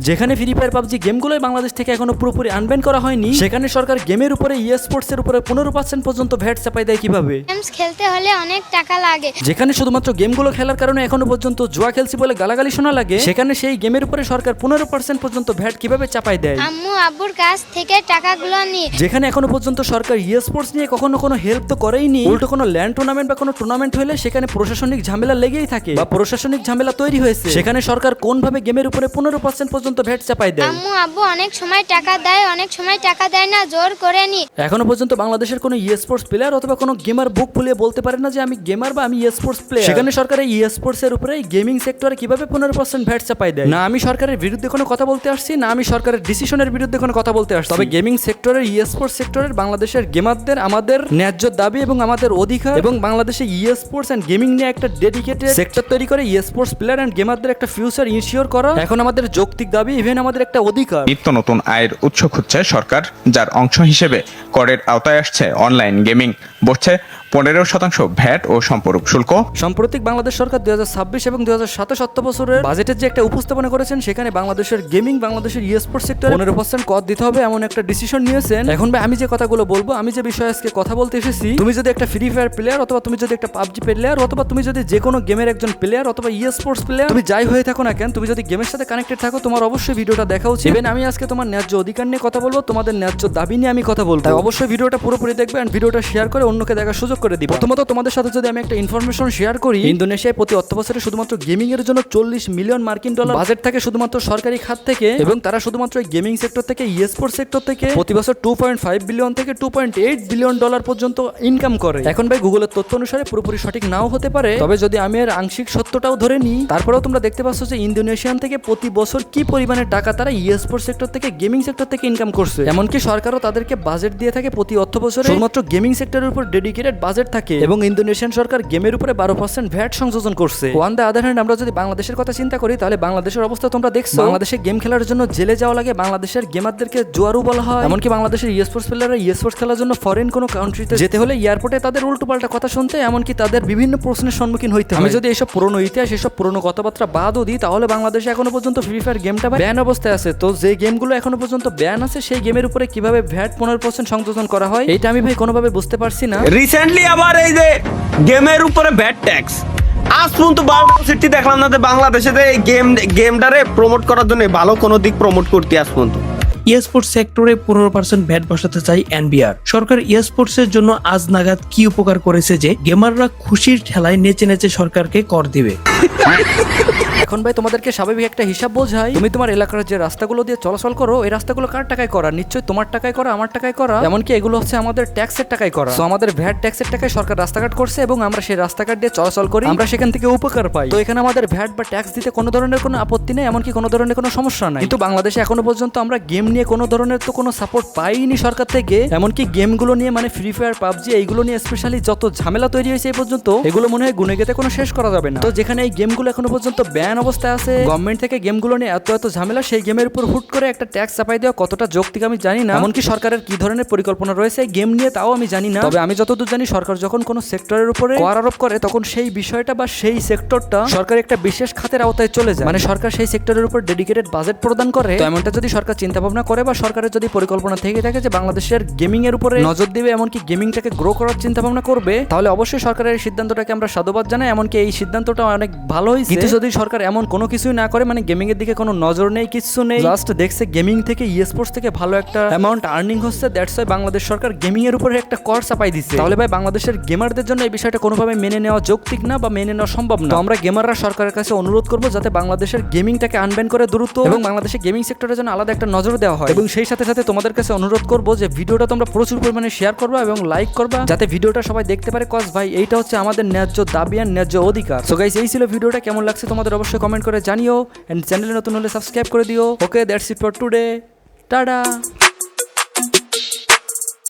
যেখানে free fire PUBG গেমগুলোই Bangladesh থেকে এখনো পুরোপুরি আনব্যান করা হয়নি, সেখানে সরকার গেমের উপরে স্পোর্টস এর উপরে 15% পর্যন্ত ভ্যাট চাপাই দেয় কিভাবে? গেমস খেলতে হলে অনেক টাকা লাগে। যেখানে শুধুমাত্র গেমগুলো খেলার কারণে এখনো পর্যন্ত জুয়া খেলছি বলে গালাগালি শোনা লাগে, সেখানে সেই গেমের উপরে সরকার 15% পর্যন্ত ভ্যাট কিভাবে চাপাই দেয়? আম্মু আব্বুর কাছ থেকে টাকাগুলো নিয়ে। যেখানে এখনো পর্যন্ত সরকার স্পোর্টস নিয়ে কখনো কোনো হেল্প তো করেইনি, উল্টো কোনো ল্যান্ড টুর্নামেন্ট বা কোনো টুর্নামেন্ট হলে সেখানে প্রশাসনিক ঝামেলা লেগেই থাকে বা প্রশাসনিক ঝামেলা তৈরি হয়েছে, সেখানে সরকার কোনভাবে গেমের উপরে 15% পর্যন্ত ভ্যাট চাপাই দেয়? আম্মু আব্বু অনেক সময় টাকা দেয়, অনেক সময় টাকা দেয় না, জোর করে নি। এখনো পর্যন্ত বাংলাদেশের কোনো স্পোর্টস প্লেয়ার অথবা কোনো গেমার বুক ফুলিয়ে বলতে পারে না যে আমি গেমার বা আমি স্পোর্টস প্লেয়ার। সেখানে সরকার এই স্পোর্টস এর উপরে গেমিং সেক্টরে কিভাবে 15% ভ্যাট চাপাই দেয়? না আমি সরকারের বিরুদ্ধে কোনো কথা বলতে আসছি, না আমি সরকারের ডিসিশনের বিরুদ্ধে কোনো কথা বলতে আসছি, তবে গেমিং সেক্টরের স্পোর্টস সেক্টরের বাংলাদেশের গেমারদের আমাদের ন্যায্য দাবি এবং আমাদের অধিকার এবং বাংলাদেশে স্পোর্টস এন্ড গেমিং নিয়ে একটা ডেডিকেটেড সেক্টর তৈরি করে স্পোর্টস প্লেয়ার এন্ড গেমারদের একটা ফিউচার ইনশিওর করা এখন আমাদের যৌক্তিক দাবি, ইভেন আমাদের একটা অধিকার। নিত্য নতুন আয়ের উৎস খুঁজছে সরকার, যার অংশ হিসেবে করের আওতায় আসছে অনলাইন গেমিং। বসছে 15% ভ্যাট ও সম্পর্ক শুল্ক। সাম্প্রতিক বাংলাদেশ সরকার 2026 এবং 2027 অর্থ বছরের বাজেটের যে একটা উপস্থাপনা করেছেন, সেখানে বাংলাদেশের গেমিং, বাংলাদেশের স্পোর্টস সেক্টর 15% কর দিতে হবে এমন একটা ডিসিশন নিয়েছেন। এখন ভাই আমি যে কথাগুলো বলবো, আমি যে বিষয়ে আজকে কথা বলতে এসেছি, তুমি যদি একটা ফ্রি ফায়ার প্লেয়ার অথবা তুমি যদি একটা পাবজি প্লেয়ার অথবা তুমি যদি যে কোনো গেমের একজন প্লেয়ার অথবা স্পোর্টস প্লেয়ার তুমি যাই হয়ে থাকো না কেন, তুমি যদি গেমের সাথে কানেক্টেড থাকো, তোমার অবশ্যই ভিডিওটা দেখা উচিত। ইভেন আমি আজকে তোমার ন্যায্য অধিকার নিয়ে কথা বলবো, তোমাদের ন্যায্য দাবি নিয়ে আমি কথা বলবো, তাই অবশ্যই ভিডিওটা পুরোপুরি দেখবে এন্ড ভিডিওটা শেয়ার করে অন্যকে দেখার সুযোগ করে দিবে। প্রথমত তোমাদের সাথে যদি আমি একটা ইনফরমেশন শেয়ার করি, ইন্দোনেশিয়ায় প্রতি অর্থ বছরে শুধুমাত্র গেমিং এর জন্য $40 মিলিয়ন বাজেট থাকে শুধুমাত্র সরকারি খাত থেকে, এবং তারা শুধুমাত্র গেমিং সেক্টর থেকে স্পোর্টস সেক্টর থেকে প্রতি বছর $2.5 বিলিয়ন থেকে $2.8 বিলিয়ন পর্যন্ত ইনকাম করে। এখন ভাই গুগলের তথ্য অনুসারে পুরোপুরি সঠিক নাও হতে পারে, তবে যদি আমি এর আংশিক সত্যটাও ধরে নিই, তারপরেও তোমরা দেখতে পাচ্ছ যে ইন্দোনেশিয়ান থেকে প্রতি বছর কি পরিমাণে টাকা তারা স্পোর্টস সেক্টর থেকে গেমিং সেক্টর থেকে ইনকাম করছে। এমনকি সরকারও তাদেরকে বাজেট দিয়ে থাকে প্রতি অর্থ বছরে শুধুমাত্র গেমিং সেক্টরের উপর ডেডিকেটেড বাজেট থাকে, এবং ইন্দোনেশিয়ান সরকার গেমের উপরে 12% ভ্যাট সংযোজন করছে। ওয়ান দ্য আদার হ্যান্ড আমরা যদি বাংলাদেশের কথা চিন্তা করি, তাহলে বাংলাদেশের অবস্থা তোমরা দেখছো, বাংলাদেশে গেম খেলার জন্য জেলে যাওয়া লাগে, বাংলাদেশের গেমারদেরকে জুয়ারু বলা হয়, এমনকি বাংলাদেশের স্পোর্টস প্লেয়াররা স্পোর্টস খেলার জন্য ফরেন কোনো কান্ট্রিতে যেতে হলে এয়ারপোর্টে তাদের উল্টো পাল্টা কথা শুনতে, এমনকি তাদের বিভিন্ন প্রশ্নের সম্মুখীন হইতে হয়। আমি যদি এইসব পুরনো ইতিহাস, এসব পুরনো কথাবার্তা বাদও দিই, তাহলে বাংলাদেশে এখনো পর্যন্ত ফ্রি ফায়ার গেমটা ব্যান অবস্থায় আছে। তো যে গেমগুলো এখনো পর্যন্ত ব্যান আছে, সেই গেমের উপরে কিভাবে ভ্যাট 15% সংযোজন করা হয়, এটা আমি ভাই কোনোভাবে বুঝতে পারছি না। রিসেন্টলি আবার এই যে গেমের উপরে ভ্যাট ট্যাক্স, আজ পর্যন্ত সিটি দেখলাম না যে বাংলাদেশে এই গেমটারে প্রমোট করার জন্য ভালো কোনো দিক প্রমোট করতে আজ পর্যন্ত। স্পোর্টস সেক্টরে 15% ভ্যাট বসাতে চাই এনবিআর সরকার। স্পোর্টস এর জন্য আজ নাগাদ কি উপকার করেছে যে গেমাররা খুশির ঠেলায় নেচে নেচে সরকারকে কর দিবে। এখন ভাই তোমাদেরকে স্বাভাবিক একটা হিসাব বোঝাই, তুমি তোমার এলাকার যে রাস্তাগুলো দিয়ে চলাচল করো, এই রাস্তাগুলো কার টাকায় করা? নিশ্চয়ই তোমার টাকায় করা, আমার টাকায় করা, এমনকি এগুলো হচ্ছে আমাদের ট্যাক্সের টাকায় করা। তো আমাদের ভ্যাট ট্যাক্সের টাকায় সরকার রাস্তাঘাট করছে এবং আমরা সেই রাস্তাঘাট দিয়ে চলাচল করি, আমরা সেখান থেকে উপকার পাই। তো এখানে আমাদের ভ্যাট বা ট্যাক্স দিতে কোনো ধরনের কোনো আপত্তি নেই, এমনকি কোনো ধরনের কোনো সমস্যা নাই। কিন্তু বাংলাদেশে এখনো পর্যন্ত আমরা গেম নিয়ে কোনো ধরনের তো কোনো সাপোর্ট পাইনি সরকার থেকে, এমনকি গেমগুলো নিয়ে মানে ফ্রি ফায়ার, পাবজি এইগুলো নিয়ে স্পেশালি যত ঝামেলা তৈরি হয়েছে এই পর্যন্ত, এগুলো মনে হয় গুনে গেতে কোনো শেষ করা যাবে না। তো যেখানে এই গেমগুলো এখনো পর্যন্ত ব্যান অবস্থায় আছে, গভর্নমেন্ট থেকে গেমগুলো নিয়ে এত ঝামেলা, সেই গেমের উপর হুট করে একটা ট্যাক্স চাপাই দেওয়া কতটা যৌক্তিক আমি জানি না, এমনকি সরকারের কি ধরনের পরিকল্পনা রয়েছে এই গেম নিয়ে তাও আমি জানি না। তবে আমি যতদূর জানি, সরকার যখন কোনো সেক্টরের উপরে কর আরোপ করে, তখন সেই বিষয়টা বা সেই সেক্টরটা সরকার একটা বিশেষ খাতের আওতায় চলে যায়, মানে সরকার সেই সেক্টরের উপর ডেডিকেটেড বাজেট প্রদান করে। তো এমনটা যদি সরকার চিন্তা ভাবনা করে বা সরকারের যদি পরিকল্পনা থেকে থাকে যে বাংলাদেশের গেমিং এর উপরে নজর দিবে, এমনকি গেমিংটাকে গ্রো করার চিন্তা ভাবনা করবে, তাহলে অবশ্যই সরকারের এই সিদ্ধান্তটাকে আমরা সাধুবাদ জানাই, এমনকি এই সিদ্ধান্তটা অনেক ভালো হয়েছে। কিন্তু যদি সরকার এমন কোনো কিছুই না করে, মানে গেমিং এর দিকে কোনো নজর নেই, কিছু নেই, জাস্ট দেখছে গেমিং থেকে স্পোর্টস থেকে ভালো একটা অ্যামাউন্ট আর্নিং হচ্ছে, that's why Bangladesh Sarkar gaming এর উপরে একটা কর চাপাই দিচ্ছে, তাহলে ভাই বাংলাদেশের গেমারদের জন্য এই বিষয়টা কোনোভাবে মেনে নেওয়া যৌক্তিক না বা মেনে নেওয়া সম্ভব না। তো আমরা গেমাররা সরকারের কাছে অনুরোধ করবো যাতে বাংলাদেশের গেমিংটাকে আনব্যান করে দ্রুত, এবং বাংলাদেশের গেমিং সেক্টরের জন্য আলাদা একটা নজর দেওয়া হয়। এবং সেই সাথে সাথে তোমাদের কাছে অনুরোধ করবো যে ভিডিওটা তোমরা প্রচুর পরিমাণে শেয়ার করবা এবং লাইক করবা, যাতে ভিডিওটা সবাই দেখতে পারে, কজ ভাই এইটা হচ্ছে আমাদের ন্যায্য দাবি আর ন্যায্য অধিকার। সো গাইস, এই ছিল ভিডিওটা, কেমন লাগছে তোমাদের অবশ্যই কমেন্ট করে জানিও, এন্ড চ্যানেলে নতুন হলে সাবস্ক্রাইব করে দিও। Okay, that's it for today, tata.